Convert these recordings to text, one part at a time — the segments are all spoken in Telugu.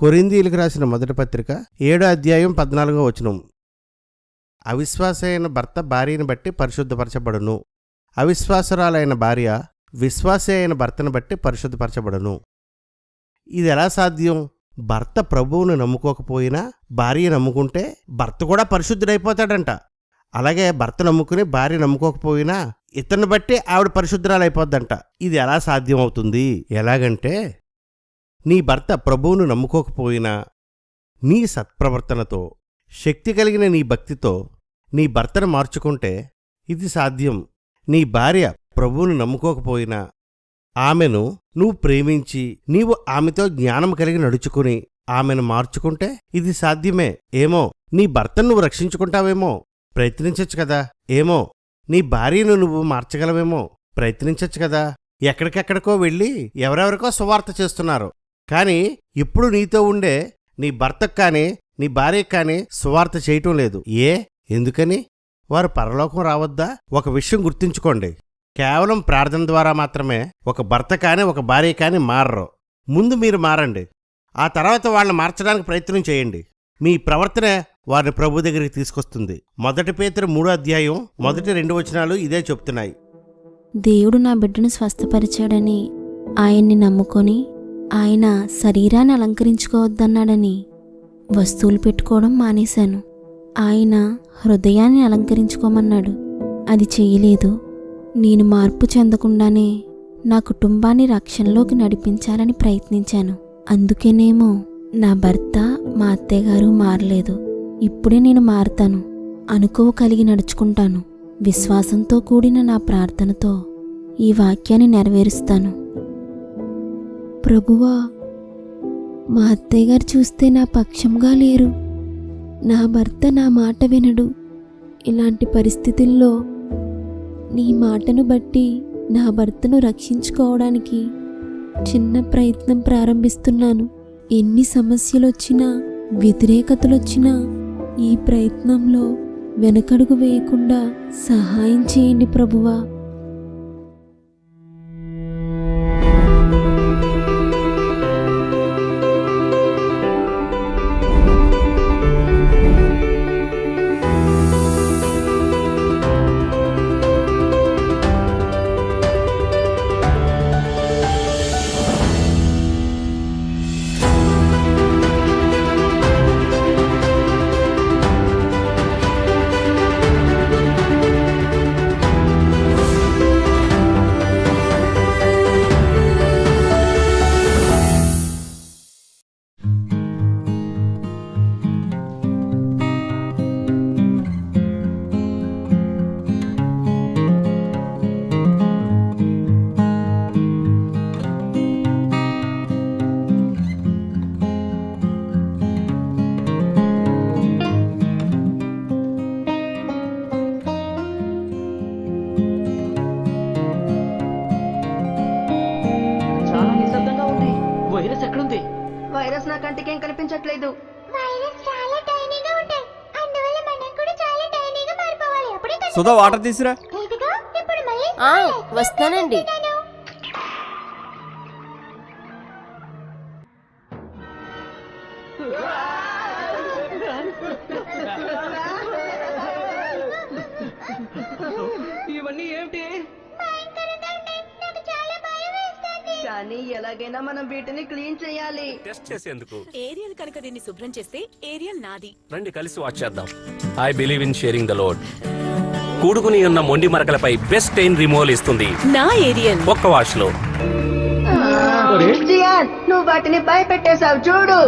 కొరింథీయులకు రాసిన మొదటి పత్రిక 7వ అధ్యాయం 14వ వచనం. అవిశ్వాసైన భర్త భార్యను బట్టి పరిశుద్ధపరచబడును, అవిశ్వాసురాలైన భార్య విశ్వాసి అయిన భర్తను బట్టి పరిశుద్ధపరచబడును. ఇది ఎలా సాధ్యం? భర్త ప్రభువును నమ్ముకోకపోయినా భార్య నమ్ముకుంటే భర్త కూడా పరిశుద్ధుడైపోతాడంట. అలాగే భర్త నమ్ముకుని భార్య నమ్ముకోకపోయినా ఇతన్ని బట్టి ఆవిడ పరిశుద్ధురాలైపోద్దంట. ఇది ఎలా సాధ్యం అవుతుంది? ఎలాగంటే, నీ భర్త ప్రభువును నమ్ముకోకపోయినా నీ సత్ప్రవర్తనతో, శక్తి కలిగిన నీ భక్తితో నీ భర్తను మార్చుకుంటే ఇది సాధ్యం. నీ భార్య ప్రభువును నమ్ముకోకపోయినా ఆమెను నువ్వు ప్రేమించి నీవు ఆమెతో జ్ఞానం కలిగి నడుచుకుని ఆమెను మార్చుకుంటే ఇది సాధ్యమే. ఏమో నీ భర్తను నువ్వు రక్షించుకుంటావేమో, ప్రయత్నించచ్చు కదా. ఏమో నీ భార్యను నువ్వు మార్చగలవేమో, ప్రయత్నించచ్చు కదా. ఎక్కడికెక్కడికో వెళ్ళి ఎవరెవరికో సువార్త చేస్తున్నారు, కానీ ఇప్పుడు నీతో ఉండే నీ భర్తకు కానీ నీ భార్యకు కానీ సువార్త చేయటం లేదు. ఎందుకని? వారు పరలోకం రావద్దా? ఒక విషయం గుర్తుంచుకోండి, కేవలం ప్రార్థన ద్వారా మాత్రమే ఒక భర్త కానీ ఒక భార్య కానీ మారరు. ముందు మీరు మారండి, ఆ తర్వాత వాళ్ళని మార్చడానికి ప్రయత్నం చేయండి. మీ ప్రవర్తనే వారిని ప్రభు దగ్గరికి తీసుకొస్తుంది. 1 పేతురు 3వ అధ్యాయం మొదటి 2 వచనాలు ఇదే చెప్తున్నాయి. దేవుడు నా బిడ్డను స్వస్థపరిచాడని, ఆయన్ని నమ్ముకొని ఆయన శరీరాన్ని అలంకరించుకోవద్దన్నాడని వస్తువులు పెట్టుకోవడం మానేశాను. ఆయన హృదయాన్ని అలంకరించుకోమన్నాడు, అది చెయ్యలేదు. నేను మార్పు చెందకుండానే నా కుటుంబాన్ని రక్షణలోకి నడిపించాలని ప్రయత్నించాను. అందుకేనేమో నా భర్త మా అత్తయ్యగారు మారలేదు. ఇప్పుడే నేను మారతాను, అనుకువ కలిగి నడుచుకుంటాను. విశ్వాసంతో కూడిన నా ప్రార్థనతో ఈ వాక్యాన్ని నెరవేరుస్తాను. ప్రభువా, మా అత్తయ్యగారు చూస్తే నా పక్షంగా లేరు. నా భర్త నా మాట వినడు. ఇలాంటి పరిస్థితుల్లో నీ మాటను బట్టి నా భర్తను రక్షించుకోవడానికి చిన్న ప్రయత్నం ప్రారంభిస్తున్నాను. ఎన్ని సమస్యలొచ్చినా, వ్యతిరేకతలొచ్చినా ఈ ప్రయత్నంలో వెనకడుగు వేయకుండా సహాయం చేయండి ప్రభువా. వైరస్ నా కంటికేం కనిపించట్లేదు. సుధా వాటర్ తీసురా. వస్తానండి. ఇవన్నీ ఏమిటి? కానీ ఎలాగైనా మనం వీటిని క్లీన్ చేయాలి. టెస్ట్ చేసేందుకు ఏరియల్ కనుక దీన్ని శుభ్రం చేస్తే ఏరియల్ నాది. రండి కలిసి వాచ్ చేద్దాం. I believe in sharing the load. కూడుకుని ఉన్న మొండి మరకలపై బెస్ట్ స్టెయిన్ రిమూవల్ ఇస్తుంది నా ఏరియల్ ఒక్క వాష్ లో. జియాన్, నువ్వు వాటిని భయపెట్టేశావు చూడు.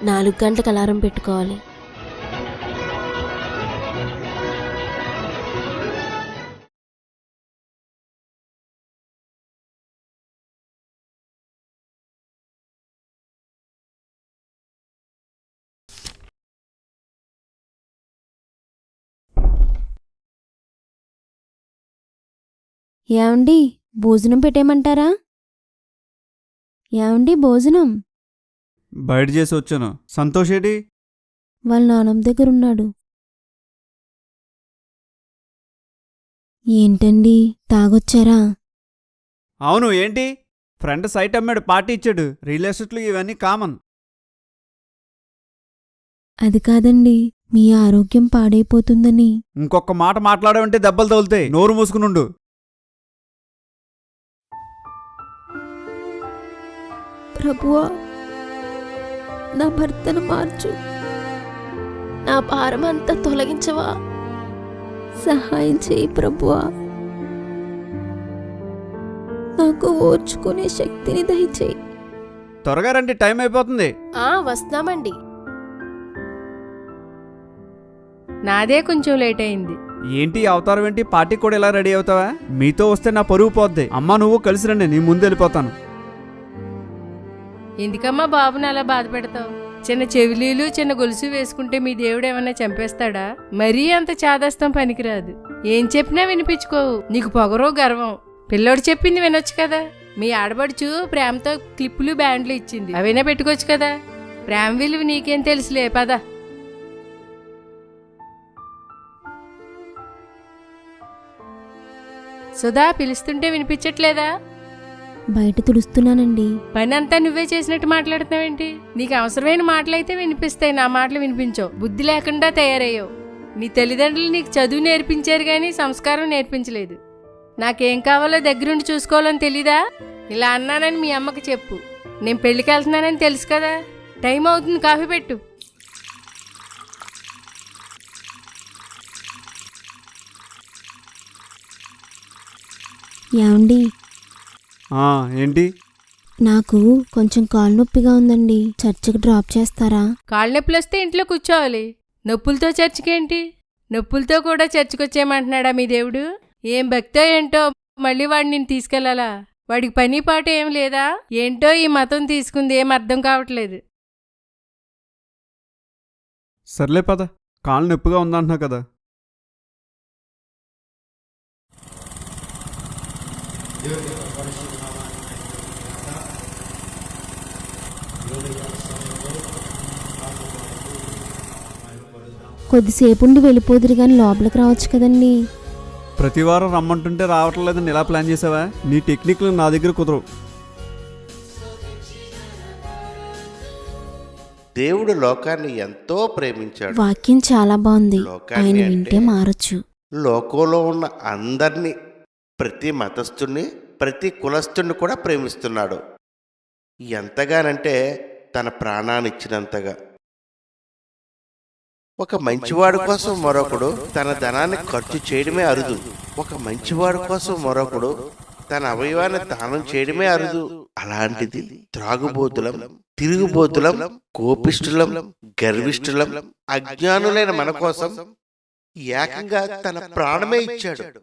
నాలుగు గంటలకు అలారం పెట్టుకోవాలి. ఏమండి, భోజనం పెట్టేయమంటారా? ఏమండి, భోజనం బయట చేసి వచ్చాను. సంతోష్ ఏటి? వాళ్ళ నాన్నమ్మ దగ్గర ఉన్నాడు. ఏంటండి తాగొచ్చారా? అవును, ఏంటి? ఫ్రెండ్ సైట్ అమ్మాడు, పార్టీ ఇచ్చాడు. రియల్ ఎస్టేట్లు ఇవన్నీ కామన్. అది కాదండి, మీ ఆరోగ్యం పాడైపోతుందని. ఇంకొక మాట మాట్లాడమంటే దెబ్బలు తగులుతాయి. నోరు మూసుకునుండు. ప్రభువా, నా భర్తను మార్చు, నా భారమంతా తొలగించవా, సహాయం చేయి ప్రభువా, నాకు ఓర్చుకునే శక్తిని దయచేయి. త్వరగా రండి, టైం అయిపోతుంది. వస్తామండి. నాదే కొంచెం లేట్ అయింది. ఏంటి అవతారం ఏంటి? పార్టీ కూడా ఇలా రెడీ అవుతావా? మీతో వస్తే నా పరువు పోద్ది. అమ్మా నువ్వు కలిసి రండి, నీ ముందు వెళ్ళిపోతాను. ఎందుకమ్మా బాబుని అలా బాధ పెడతావు? చిన్న చెవిలీలు చిన్న గొలుసు వేసుకుంటే మీ దేవుడు ఏమన్నా చంపేస్తాడా? మరీ అంత చాదస్తం పనికిరాదు. ఏం చెప్పినా వినిపించుకోవు. నీకు పొగరో గర్వం. పిల్లోడు చెప్పింది వినొచ్చు కదా. మీ ఆడబడుచు ప్రేమతో క్లిప్పులు బ్యాండ్లు ఇచ్చింది, అవైనా పెట్టుకోవచ్చు కదా. ప్రేమ విలువ నీకేం తెలుసులే, పద. సుధా, పిలుస్తుంటే వినిపించట్లేదా? బయట తుడుస్తున్నానండి. పనంతా నువ్వే చేసినట్టు మాట్లాడుతున్నావేంటి? నీకు అవసరమైన మాటలైతే వినిపిస్తాయి, నా మాటలు వినిపించవు. బుద్ధి లేకుండా తయారయ్యావు. నీ తల్లిదండ్రులు నీకు చదువు నేర్పించారు గాని సంస్కారం నేర్పించలేదు. నాకేం కావాలో దగ్గరుండి చూసుకోవాలని తెలీదా? ఇలా అన్నానని మీ అమ్మకి చెప్పు. నేను పెళ్లికి వెళ్తున్నానని తెలుసు కదా. టైం అవుతుంది, కాఫీ పెట్టు. ఏమండి, ఏంటి? నాకు కొంచెం కాలు నొప్పిగా ఉందండి, చర్చికి డ్రాప్ చేస్తారా? కాళ్ళ నొప్పులు వస్తే ఇంట్లో కూర్చోవాలి. నొప్పులతో చర్చికేంటి? నొప్పులతో కూడా చర్చికొచ్చేయమంటున్నాడా మీ దేవుడు? ఏం భక్తో ఏంటో, మళ్ళీ వాడిని నేను తీసుకెళ్లాలా? వాడికి పని పాట ఏం లేదా? ఏంటో ఈ మతం తీసుకుంది, ఏం అర్థం కావట్లేదు. సర్లే పద, కాళ్ళు నొప్పిగా ఉందంటున్నావు కదా. కొద్దిసేపుండి వెళ్ళిపోదురు గాని లోపలికి రావచ్చు కదండి. ప్రతివారం రమ్మంటుంటే రావట్లేదని ఎలా ప్లాన్ చేసావా? నీ టెక్నిక్లు నా దగ్గర కుదరవు. దేవుడు లోకాన్ని ఎంతో ప్రేమించాడు. వాక్యం చాలా బాగుంది, లోకాన్ని ఆయన అంటే వింటే మారచ్చు. లోకంలో ఉన్న అందరినీ, ప్రతి మతస్థుణ్ణి, ప్రతి కులస్థుణ్ణి కూడా ప్రేమిస్తున్నాడు. ఎంతగానంటే తన ప్రాణాన్ని ఇచ్చినంతగా. ఒక మంచివాడు కోసం మరొకడు తన ధనాన్ని ఖర్చు చేయడమే అరుదు. ఒక మంచివాడు కోసం మరొకడు తన అవయవాన్ని దానం చేయడమే అరుదు. అలాంటిది త్రాగుబోతులం, తిరుగుబోతులం, కోపిష్ఠులం, గర్విష్ఠులం, అజ్ఞానులైన మన కోసం ఏకంగా తన ప్రాణమే ఇచ్చాడు.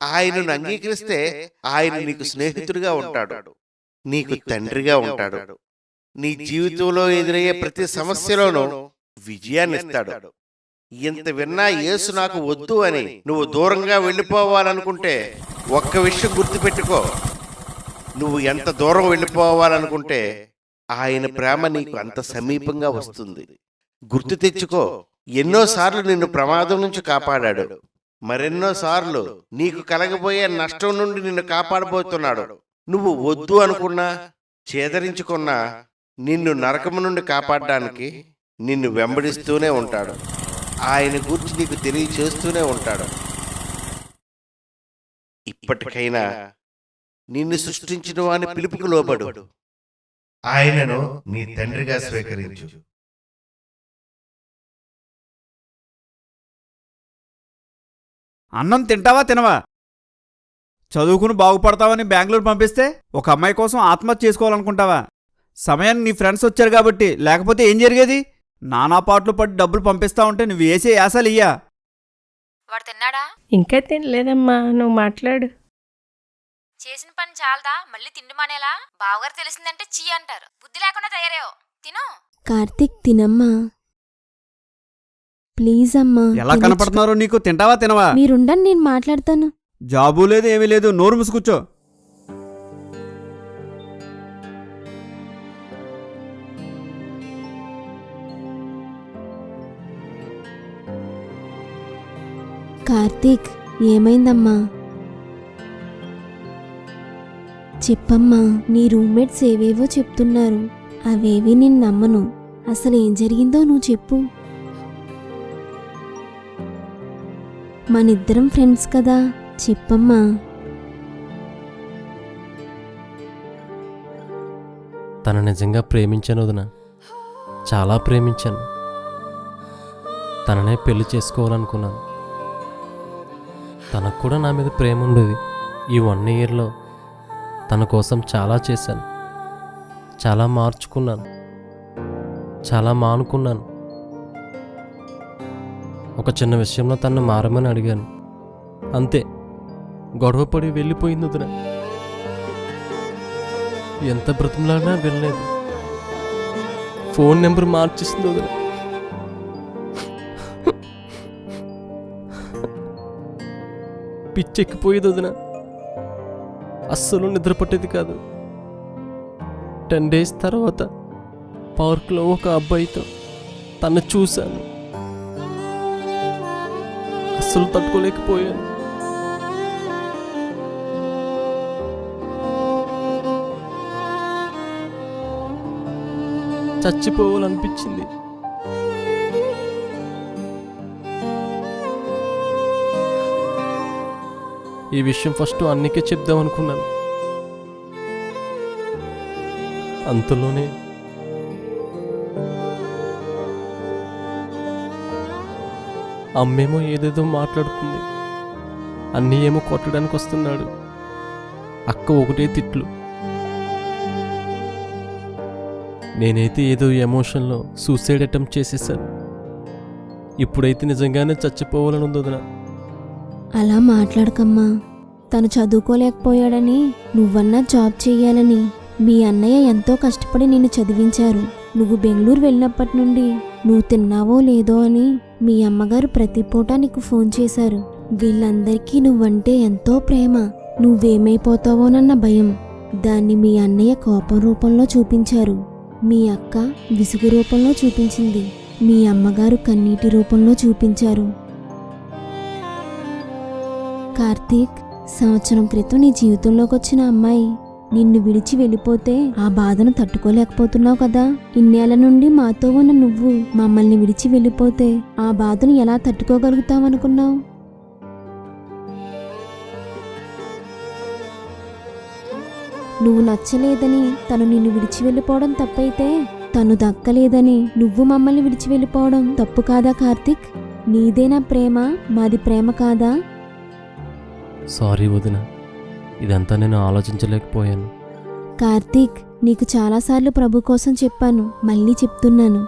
ఆయనను అంగీకరిస్తే ఆయన నీకు స్నేహితుడిగా ఉంటాడు, నీకు తండ్రిగా ఉంటాడు. నీ జీవితంలో ఎదురయ్యే ప్రతి సమస్యలోనూ విజయాన్ని ఇస్తాడు. ఇంత విన్నా యేసు నాకు వద్దు అని నువ్వు దూరంగా వెళ్ళిపోవాలనుకుంటే ఒక్క విషయం గుర్తుపెట్టుకో. నువ్వు ఎంత దూరం వెళ్ళిపోవాలనుకుంటే ఆయన ప్రేమ నీకు అంత సమీపంగా వస్తుంది. గుర్తు తెచ్చుకో, ఎన్నోసార్లు నిన్ను ప్రమాదం నుంచి కాపాడాడు, మరెన్నోసార్లు నీకు కలగబోయే నష్టం నుండి నిన్ను కాపాడబోతున్నాడు. నువ్వు వద్దు అనుకున్నా, చేదరించుకున్నా నిన్ను నరకము నుండి కాపాడడానికి నిన్ను వెంబడిస్తూనే ఉంటాడు. ఆయన గురించి నీకు తెలియచేస్తూనే ఉంటాడు. ఇప్పటికైనా నిన్ను సృష్టించిన వాని పిలుపుకు లోబడు. ఆయనను నీ తండ్రిగా స్వీకరించు. అన్నం తింటావా తినవా? చదువుకుని బాగుపడతావని బెంగళూరు పంపిస్తే ఒక అమ్మాయి కోసం ఆత్మహత్య చేసుకోవాలనుకుంటావా? సమయాన్ని నీ ఫ్రెండ్స్ వచ్చారు కాబట్టి, లేకపోతే ఏం జరిగేది? నానా పాటలు పడి డబ్బులు పంపిస్తా ఉంటే నువ్వు వేసే యాసలు ఇయ్యా? వాడు తిన్నాడా? ఇంకా తినలేదమ్మా, నువ్వు మాట్లాడు. చేసిన పని చాలదా మళ్ళీ తిండి మానేలా? బావగారు తెలిసిందంటే చీ అంటారు. బుద్ధి లేకుండా తయారయ్యో. తిను. కార్తీక్, తినమ్మా ప్లీజ్ అమ్మా. ఎలా కనపడుతున్నారో నీకు? తింటావా తినవా? మీరుండండి, నేను మాట్లాడతాను. జాబు లేదు, ఏమీ లేదు, నోరు మూసుకూర్చో. కార్తీక్, ఏమైందమ్మా? చెప్పమ్మా. నీ రూమ్మేట్స్ ఏవేవో చెప్తున్నారు, అవేవి నేను నమ్మను. అసలు ఏం జరిగిందో నువ్వు చెప్పు. మనిద్దరం ఫ్రెండ్స్ కదా, చెప్పమ్మా. తను నిజంగా ప్రేమించాను వదిన, చాలా ప్రేమించాను. తననే పెళ్లి చేసుకోవాలనుకున్నాను. తనకు కూడా నా మీద ప్రేమ ఉండేది. ఈ 1 ఇయర్లో తన కోసం చాలా చేశాను, చాలా మార్చుకున్నాను, చాలా మానుకున్నాను. ఒక చిన్న విషయంలో తనను మారమని అడిగాను, అంతే, గొడవపడి వెళ్ళిపోయింది వదిన. ఎంత బ్రతిమలాడినా వెళ్ళలేదు. ఫోన్ నెంబర్ మార్చేసింది వదిన. పిచ్చెక్కిపోయేది వదిన. అస్సలు నిద్ర పట్టేది కాదు. 10 డేస్ తర్వాత పార్క్లో ఒక అబ్బాయితో తను చూశాను. అస్సలు తట్టుకోలేకపోయాను. చచ్చిపోవాలనిపించింది. ఈ విషయం ఫస్ట్ అన్నికే చెప్దాం అనుకున్నాను. అంతలోనే అమ్మేమో ఏదేదో మాట్లాడుతుంది. అన్నీ ఏమో కొట్టడానికి వస్తున్నాడు. అక్క ఒకటే తిట్లు. నేనైతే ఏదో ఎమోషన్లో సూసైడ్ అటెంప్ట్ చేసేసాను. ఇప్పుడైతే నిజంగానే చచ్చిపోవాలని ఉంది వదిన. అలా మాట్లాడకమ్మా. తను చదువుకోలేకపోయాడని నువ్వన్నా జాబ్ చెయ్యాలని మీ అన్నయ్య ఎంతో కష్టపడి నిన్ను చదివించారు. నువ్వు బెంగళూరు వెళ్ళినప్పటి నుండి నువ్వు తిన్నావో లేదో అని మీ అమ్మగారు ప్రతి పూట నీకు ఫోన్ చేశారు. వీళ్ళందరికీ నువ్వంటే ఎంతో ప్రేమ. నువ్వేమైపోతావోనన్న భయం. దాన్ని మీ అన్నయ్య కోపం రూపంలో చూపించారు. మీ అక్క విసుగు రూపంలో చూపించింది. మీ అమ్మగారు కన్నీటి రూపంలో చూపించారు. కార్తీక్, సంవత్సరం క్రితం నీ జీవితంలోకి వచ్చిన అమ్మాయి నిన్ను విడిచి వెళ్ళిపోతే ఆ బాధను తట్టుకోలేకపోతున్నావు కదా. ఇన్నేళ్ల నుండి మాతో ఉన్న నువ్వు మమ్మల్ని విడిచి వెళ్ళిపోతే ఆ బాధను ఎలా తట్టుకోగలుగుతావనుకున్నావు? నువ్వు నచ్చలేదని తను నిన్ను విడిచి వెళ్ళిపోవడం తప్పైతే, తను దక్కలేదని నువ్వు మమ్మల్ని విడిచి వెళ్ళిపోవడం తప్పు కాదా కార్తీక్? నీదేనా ప్రేమ, మాది ప్రేమ కాదా? సారీ వదిన, ఇదంతా నేను ఆలోచించలేకపోయాను. కార్తీక్, నీకు చాలాసార్లు ప్రభు కోసం చెప్పాను, మళ్ళీ చెప్తున్నాను.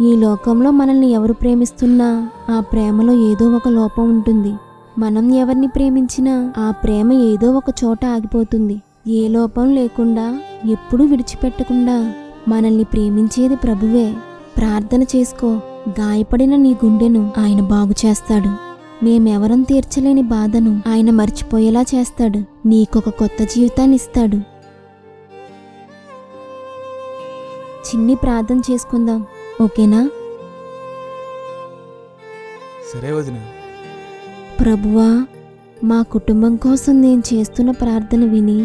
ఈ లోకంలో మనల్ని ఎవరు ప్రేమిస్తున్నా ఆ ప్రేమలో ఏదో ఒక లోపం ఉంటుంది. మనం ఎవరిని ప్రేమించినా ఆ ప్రేమ ఏదో ఒక చోట ఆగిపోతుంది. ఏ లోపం లేకుండా, ఎప్పుడూ విడిచిపెట్టకుండా మనల్ని ప్రేమించేది ప్రభువే. ప్రార్థన చేసుకో. గాయపడిన నీ గుండెను ఆయన బాగు చేస్తాడు. మేమెవరం తీర్చలేని బాధను ఆయన మర్చిపోయేలా చేస్తాడు. నీకొక కొత్త జీవితాన్ని ఇస్తాడు. చిన్ని ప్రార్థన చేసుకుందాం, ఓకేనా? సరే వదిన. ప్రభువా, మా కుటుంబం కోసం నేను చేస్తున్న ప్రార్థన విని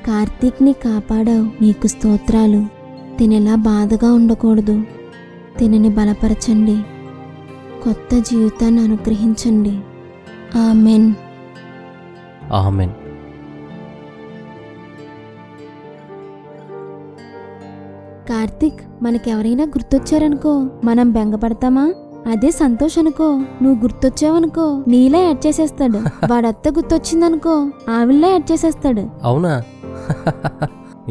కార్తీక్ని కాపాడావు. నీకు స్తోత్రాలు. తినెలా బాధగా ఉండకూడదు. తినని బలపరచండి. కొత్త జీవితాన్ని అనుగ్రహించండి. ఆమెన్. ఆమెన్. కార్తీక్, మనకెవరైనా గుర్తొచ్చారనుకో మనం బెంగపడతామా? అదే సంతోష్ అనుకో, నువ్వు గుర్తొచ్చావనుకో నీలా యాడ్ చేసేస్తాడు. వాడత్త గుర్తొచ్చిందనుకో ఆవిల్లా యాడ్ చేసేస్తాడు. అవునా?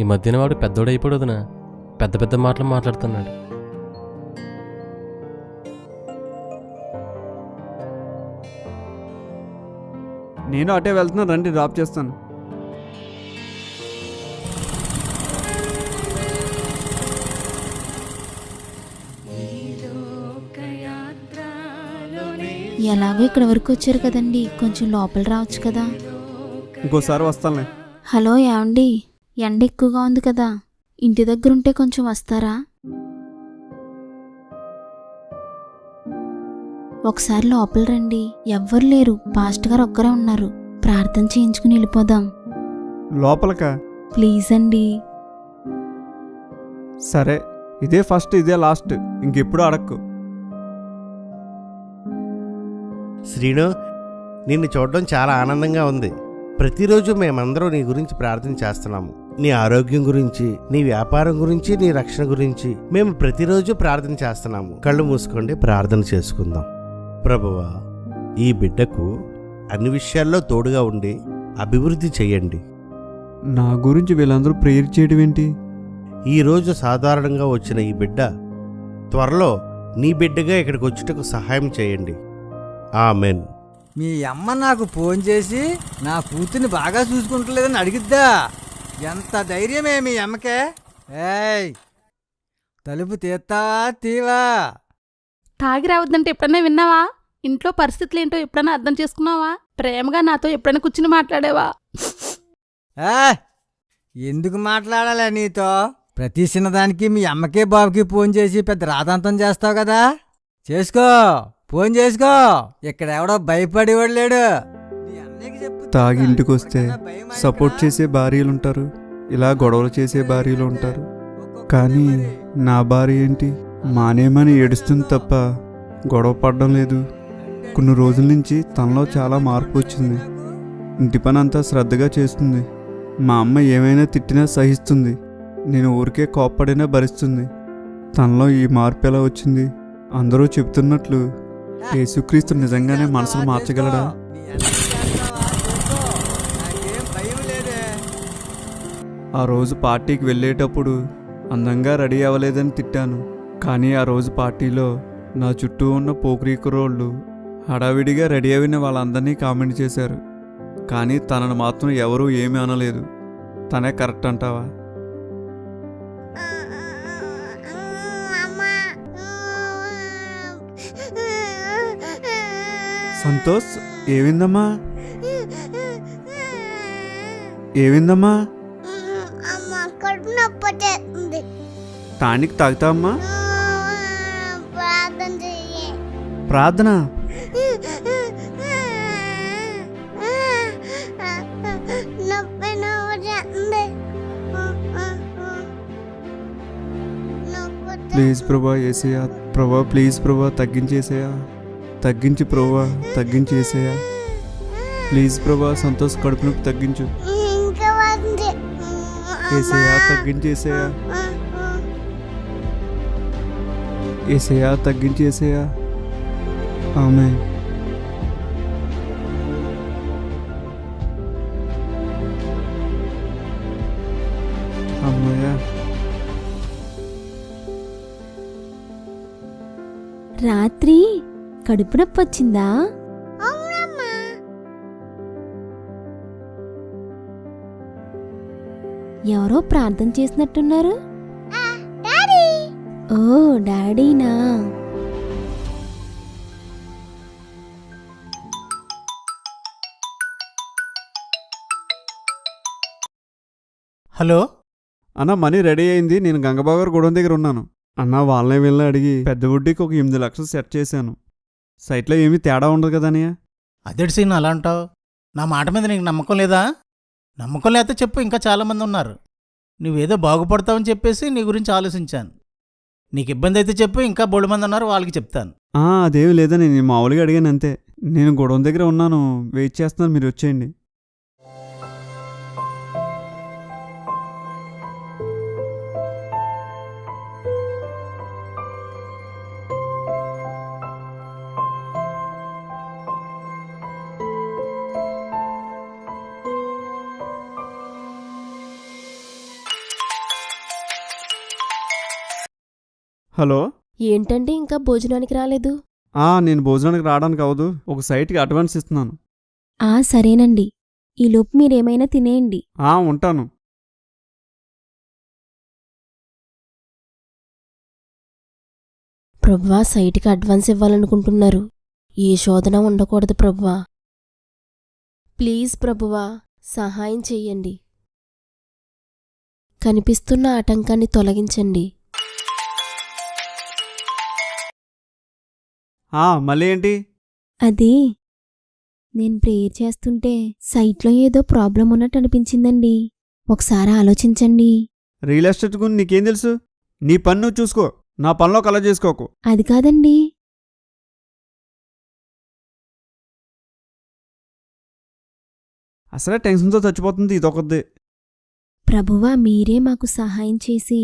ఈ మధ్యన వాడు పెద్దోడైపోయాడు వదిన. పెద్ద పెద్ద మాటలు మాట్లాడుతున్నాడు. నేను అటే వెళ్తున్నాను, రండి డ్రాప్ చేస్తాను. ఎలాగో ఇక్కడ వరకు వచ్చారు కదండి, కొంచెం లోపల రావచ్చు కదా. ఇంకోసారి వస్తానులే. హలో, ఏమండి? ఎండ ఎక్కువగా ఉంది కదా, ఇంటి దగ్గర ఉంటే కొంచెం వస్తారా? ఒకసారి లోపల రండి. ఎవ్వరు లేరు, పాస్ట్ గారు ఒక్కరే ఉన్నారు. ప్రార్థన చేయించుకుని వెళ్ళిపోదాం. లోపలకా? ప్లీజ్ అండి. సరే, ఇదే ఫస్ట్ ఇదే లాస్ట్, ఇంకెప్పుడు అడక్కు. శ్రీను, నిన్ను చూడడం చాలా ఆనందంగా ఉంది. ప్రతిరోజు మేమందరం నీ గురించి ప్రార్థన చేస్తున్నాము. నీ ఆరోగ్యం గురించి, నీ వ్యాపారం గురించి, నీ రక్షణ గురించి మేము ప్రతిరోజు ప్రార్థన చేస్తున్నాము. కళ్ళు మూసుకోండి, ప్రార్థన చేసుకుందాం. ప్రభువా, ఈ బిడ్డకు అన్ని విషయాల్లో తోడుగా ఉండి అభివృద్ధి చెయ్యండి. నా గురించి వీళ్ళందరూ ప్రేయర్ చేయడం ఏంటి? ఈరోజు సాధారణంగా వచ్చిన ఈ బిడ్డ త్వరలో నీ బిడ్డగా ఇక్కడికి వచ్చుటకు సహాయం చేయండి. ఆమెన్. మీ అమ్మ నాకు ఫోన్ చేసి నా కూతుర్ని బాగా చూసుకుంటలేదని అడిగిద్దా? ఎంత ధైర్యమే మీ అమ్మకే? ఏయ్, తలుపు తీస్తావా తీవా? తాగి రావద్దంటే ఎప్పుడన్నా విన్నావా? ఇంట్లో పరిస్థితులు ఏంటో ఎప్పుడన్నా అర్థం చేసుకున్నావా? ప్రేమగా నాతో ఎప్పుడైనా కూర్చుని మాట్లాడేవా? ఎందుకు మాట్లాడాలా నీతో? ప్రతి చిన్నదానికి మీ అమ్మకే బాబుకి ఫోన్ చేసి పెద్ద రాతాంతం చేస్తావు కదా. చేసుకో, ఫోన్ చేసుకో. ఇక్కడ ఎవడో భయపడేవాడు లేడు. తాగి ఇంటికి వస్తే సపోర్ట్ చేసే భార్యలుంటారు, ఇలా గొడవలు చేసే భార్యలు ఉంటారు. కానీ నా భార్య ఏంటి, మానేమని ఏడుస్తుంది తప్ప గొడవ పడడం లేదు. కొన్ని రోజుల నుంచి తనలో చాలా మార్పు వచ్చింది. ఇంటి పని అంతా శ్రద్ధగా చేస్తుంది. మా అమ్మ ఏమైనా తిట్టినా సహిస్తుంది. నేను ఊరికే కోప్పడినా భరిస్తుంది. తనలో ఈ మార్పు ఎలా వచ్చింది? అందరూ చెప్తున్నట్లు యేసుక్రీస్తు నిజంగానే మనసును మార్చగలడా? ఆ రోజు పార్టీకి వెళ్ళేటప్పుడు అందంగా రెడీ అవ్వలేదని తిట్టాను. కానీ ఆ రోజు పార్టీలో నా చుట్టూ ఉన్న పోకిరీ కుర్రోళ్ళు హడావిడిగా రెడీ అయిన వాళ్ళందరినీ కామెంట్ చేశారు. కానీ తనను మాత్రం ఎవరూ ఏమీ అనలేదు. తనే కరెక్ట్ అంటావా? సంతోష్, ఏవిందమ్మా? ఏవిందమ్మా? టానిక్ తాగుతావమ్మా? ప్రార్థన? ప్లీజ్ ప్రభా ఏసయ్యా, ప్రభా ప్లీజ్ ప్రభా తగ్గించేసేయా, తగ్గించి ప్రభా తగ్గించేసేయా. ప్లీజ్ ప్రభా సంతోష్ కడుపు నొప్పి తగ్గించు. ఏసయ్యా తగ్గించేసేయా, ఏసయ్యా తగ్గించేసేయా. ఆమేన్. అమ్మయ్యా. రాత్రి కడుపు నొప్పి వచ్చిందా? ఎవరో ప్రార్థన చేసినట్టున్నారు. ఓ డాడీనా? హలో అన్న, మనీ రెడీ అయింది. నేను గంగబాగారు గొడవ దగ్గర ఉన్నాను. అన్న, వాళ్ళని వీళ్ళని అడిగి పెద్ద వడ్డీకి ఒక 8 లక్షలు సెట్ చేశాను. సైట్లో ఏమీ తేడా ఉండదు కదా అన్నయ్య? అదేంటి సీన్ అలా అంటావు? నా మాట మీద నీకు నమ్మకం లేదా? నమ్మకం లేకపోతే చెప్పు, ఇంకా చాలామంది ఉన్నారు. నువ్వేదో బాగుపడతావని చెప్పేసి నీ గురించి ఆలోచించాను. నీకు ఇబ్బంది అయితే చెప్పు, ఇంకా బోల్డ్ మంది ఉన్నారు, వాళ్ళకి చెప్తాను. అదేమి లేదని నేను మామూలుగా అడిగాను అంతే. నేను గొడవ దగ్గర ఉన్నాను, వెయిట్ చేస్తున్నాను, మీరు వచ్చేయండి. హలో, ఏంటంటే ఇంకా భోజనానికి రాలేదు? నేను భోజనానికి రావడానికి అవదు, ఒక సైట్కి అడ్వాన్స్ ఇస్తున్నాను. సరేనండి, ఈలోపు మీరేమైనా తినేయండి. ఉంటాను. ప్రభువా, సైట్కి అడ్వాన్స్ ఇవ్వాలనుకుంటున్నారు. ఏ శోధన ఉండకూడదు ప్రభువా. ప్లీజ్ ప్రభువా, సహాయం చెయ్యండి. కనిపిస్తున్న ఆటంకాన్ని తొలగించండి. మళ్ళీ ఏంటి? అది నేను ప్రేయర్ చేస్తుంటే సైట్లో ఏదో ప్రాబ్లం ఉన్నట్టు అనిపించిందండి. ఒకసారి ఆలోచించండి. రియల్ ఎస్టేట్ గురించి నీకేం తెలుసు? నీ పని నువ్వు చూసుకో, నా పనిలో కల చేసుకోకు. అది కాదండి. అసలే టెన్షన్తో చచ్చిపోతుంది ఇదొకది. ప్రభువా, మీరే మాకు సహాయం చేసి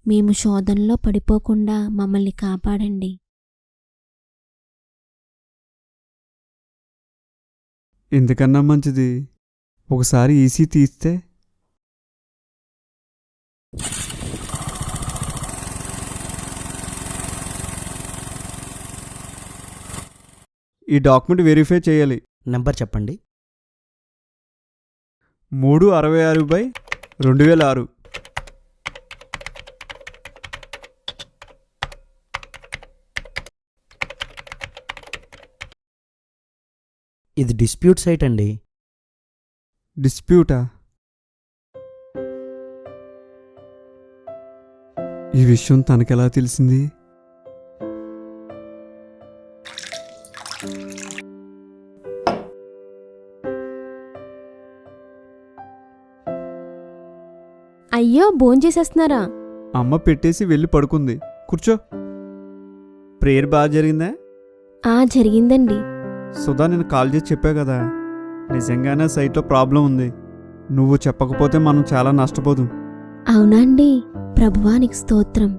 మేము శోధనలో పడిపోకుండా మమ్మల్ని కాపాడండి. ఎందుకన్నా మంచిది ఒకసారి ఈసీ తీస్తే. ఈ డాక్యుమెంట్ వెరిఫై చేయాలి. నెంబర్ చెప్పండి. 366/2006. ఇది డిస్ప్యూట్ సైట్ అండి. డిస్ప్యూటా? ఈ విషయం తనకెలా తెలిసింది? అయ్యో, భోంచేసేస్తున్నారా? అమ్మ పెట్టేసి వెళ్ళి పడుకుంది. కూర్చో. ప్రేయర్ బాగా జరిగిందా? జరిగిందండి. సుధా, నేను కాల్ చేసి చెప్పా కదా, నిజంగానే సైట్లో ప్రాబ్లం ఉంది. నువ్వు చెప్పకపోతే మనం చాలా నష్టపోదు. అవునా అండి? ప్రభువానికి స్తోత్రం.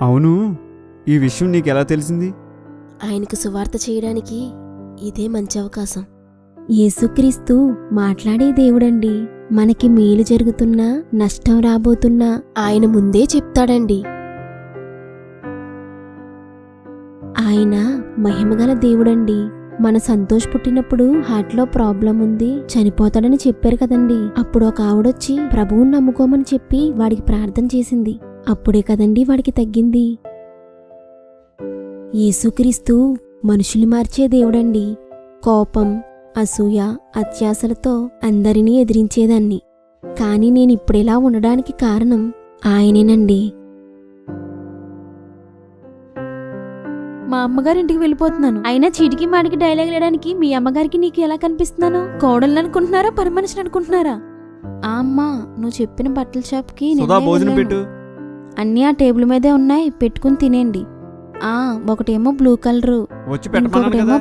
అవును, ఈ విషయం నీకెలా తెలిసింది? ఆయనకు సువార్త చేయడానికి ఇదే మంచి అవకాశం. యేసుక్రీస్తు మాట్లాడే దేవుడండి. మనకి మేలు జరుగుతున్నా నష్టం రాబోతున్నా ఆయన ముందే చెప్తాడండి. ఆయన మహిమగల దేవుడండి. మన సంతోష్ పుట్టినప్పుడు హార్ట్లో ప్రాబ్లం ఉంది, చనిపోతాడని చెప్పారు కదండి. అప్పుడు ఒక ఆవిడొచ్చి ప్రభువుని నమ్ముకోమని చెప్పి వాడికి ప్రార్థన చేసింది. అప్పుడే కదండి వాడికి తగ్గింది. యేసుక్రీస్తు మనుషులు మార్చే దేవుడండి. కోపం, అసూయ, అత్యాశలతో అందరినీ ఎదిరించేదాన్ని. కానీ నేనిప్పుడెలా ఉండడానికి కారణం ఆయనేనండి. మా అమ్మగారింటికి వెళ్ళిపోతున్నాను. అయినా చీటికి మాడికి డైలాగ్ లేడానికి మీ అమ్మగారికి నీకు ఎలా కనిపిస్తున్నాను? కోడళ్ళు అనుకుంటున్నారా, పని మనిషిని అనుకుంటున్నారా? అమ్మా, నువ్వు చెప్పిన బట్టల షాప్కి భోజనం పెట్టు. అన్నీ ఆ టేబుల్ మీదే ఉన్నాయి, పెట్టుకుని తినేయండి. ఒకటేమో బ్లూ కలరు, ఇంకొకటేమో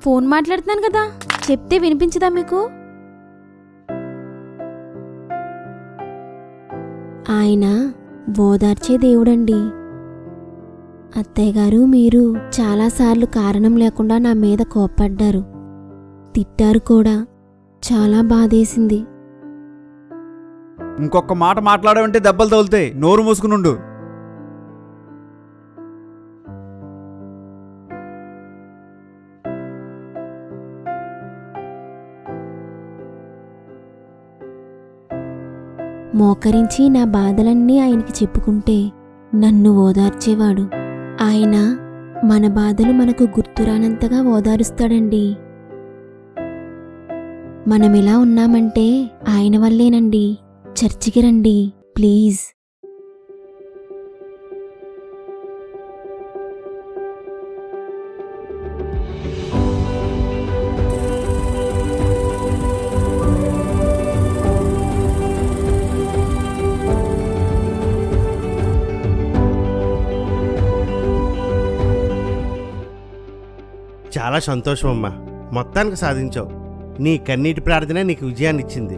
ఫోన్ మాట్లాడుతున్నాను కదా, చెప్తే వినిపించదా మీకు? ఆయన ఓదార్చే దేవుడండి. అత్తయ్య గారు, మీరు చాలాసార్లు కారణం లేకుండా నా మీద కోప్పడ్డారు, తిట్టారు కూడా. చాలా బాధేసింది. ఇంకొక మాట మాట్లాడమంటే దెబ్బలు తగులుతాయి. నోరు మూసుకునుండు. మోకరించి నా బాధలన్నీ ఆయనకి చెప్పుకుంటే నన్ను ఓదార్చేవాడు. ఆయన మన బాధలు మనకు గుర్తురానంతగా ఓదారుస్తాడండి. మనమెలా ఉన్నామంటే ఆయన వల్లేనండి. చర్చికి రండి ప్లీజ్. చాలా సంతోషం అమ్మా, మొత్తానికి సాధించావు. నీ కన్నీటి ప్రార్థనే నీకు విజయాన్ని ఇచ్చింది.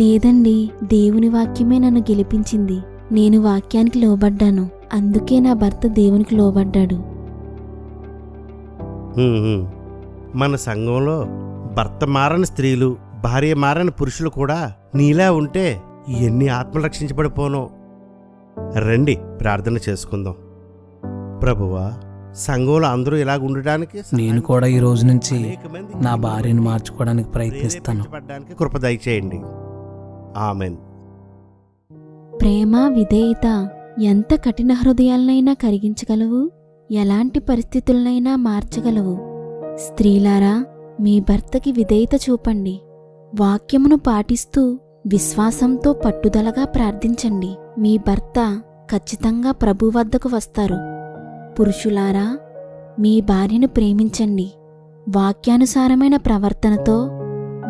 లేదండి, దేవుని వాక్యమే నన్ను గెలిపించింది. నేను వాక్యానికి లోబడ్డాను, అందుకే నా భర్త దేవునికి లోబడ్డాడు. మన సంఘంలో భర్త మారని స్త్రీలు, భార్య మారని పురుషులు కూడా నీలా ఉంటే ఎన్ని ఆత్మలు రక్షించబడిపోనో. రండి ప్రార్థన చేసుకుందాం. ప్రభువా, సంఘంలో అందరూ ఇలాగ ఉండడానికి నేను కూడా ఈ రోజు నుంచి నా భార్యను మార్చుకోవడానికి ప్రయత్నిస్తాను. కృప దయచేయండి. ఆమెన్. ప్రేమ, విధేయత ఎంత కఠిన హృదయాలనైనా కరిగించగలవు, ఎలాంటి పరిస్థితులనైనా మార్చగలవు. స్త్రీలారా, మీ భర్తకి విధేయత చూపండి. వాక్యమును పాటిస్తూ విశ్వాసంతో పట్టుదలగా ప్రార్థించండి. మీ భర్త ఖచ్చితంగా ప్రభు వద్దకు వస్తారు. పురుషులారా, మీ భార్యను ప్రేమించండి. వాక్యానుసారమైన ప్రవర్తనతో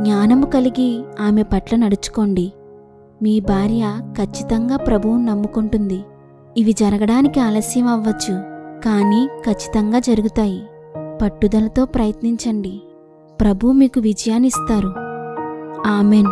జ్ఞానము కలిగి ఆమె పట్ల నడుచుకోండి. మీ భార్య ఖచ్చితంగా ప్రభువును నమ్ముకుంటుంది. ఇవి జరగడానికి ఆలస్యం అవ్వచ్చు, కానీ ఖచ్చితంగా జరుగుతాయి. పట్టుదలతో ప్రయత్నించండి. ప్రభు మీకు విజయాన్నిస్తారు. ఆమెన్.